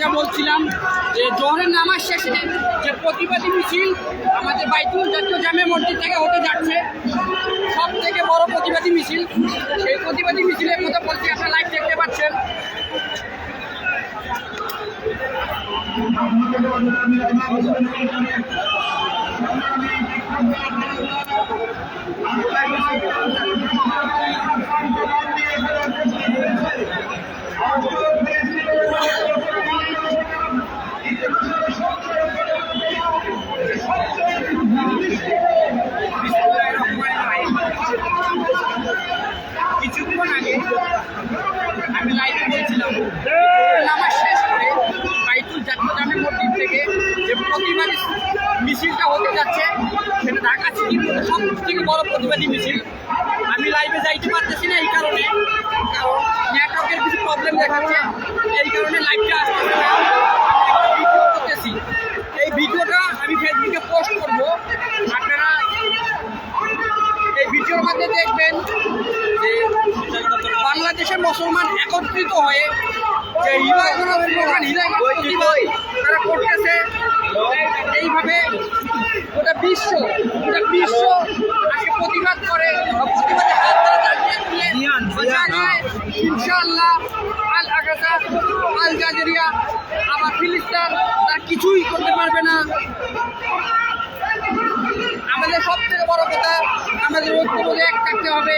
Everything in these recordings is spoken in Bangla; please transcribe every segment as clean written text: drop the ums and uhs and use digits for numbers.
যেটা বলছিলাম যে জোহরের নামাজ শেষে যে প্রতিবাদী মিছিল আমাদের বাইতুল জাতীয় জামে মসজিদ থেকে হতে যাচ্ছে, সব থেকে বড় প্রতিবাদী মিছিল। সেই প্রতিবাদী মিছিলের কথা বলছি, আপনারা লাইভ দেখতে পাচ্ছেন। কিছুক্ষণ আগে আমি লাইভে বলছিলাম নামাজ শেষ করে বাইতুল জাতীয় জামে মসজিদ থেকে যে প্রতিবাদী মিছিলটা হতে যাচ্ছে, সেটা ঢাকা সিটির সব থেকে বড় প্রতিবাদী মিছিল। আমি লাইভে যাইতে পারতেছি না এই কারণে, কারণ নেটওয়ার্কের কিছু প্রবলেম দেখাচ্ছে, এই কারণে লাইভটা আসতেছে না। ভিডিও করতেছি, এই ভিডিওটা আমি ফেসবুকে পোস্ট করব। আপনারা এই ভিডিওর মধ্যে দেখবেন যে বাংলাদেশের মুসলমান একত্রিত হয়ে যে তারা করতেছে, এইভাবে গোটা বিশ্ব আজকে প্রতিবাদ করে, প্রতিবাদে হাত তারা চালিয়ে দিয়ে ইনশাআল্লাহ আল আগাজা, আল জাজেরিয়া, আবার ফিলিস্তিন তার কিছুই করতে পারবে না। আমাদের সব থেকে বড় কথা, আমাদের ঐক্যবদ্ধ এক থাকতে হবে।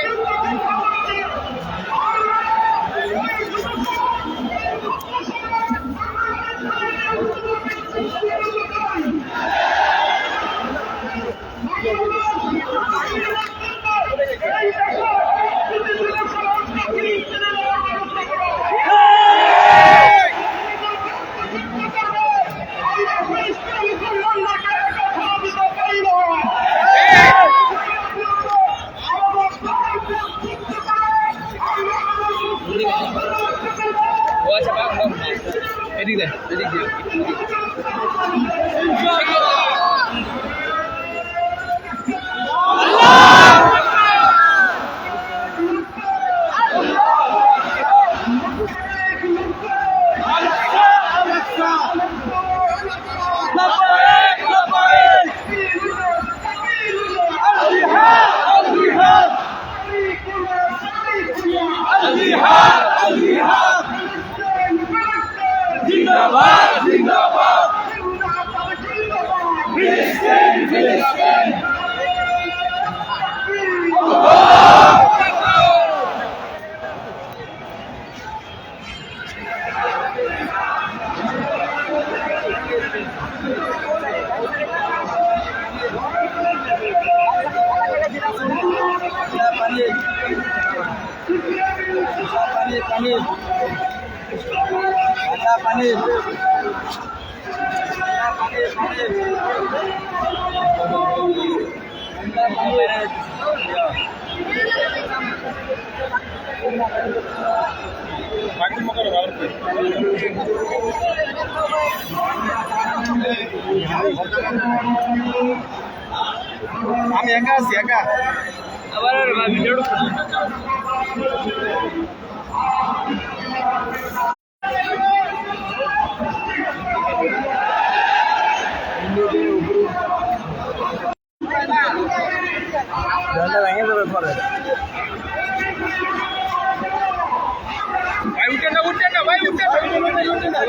আমি একা আছি, একা আবার ভিডিও ভেঙে যাবে পরে। ভাই উঠে না, উঠে না, ভাই উঠে না,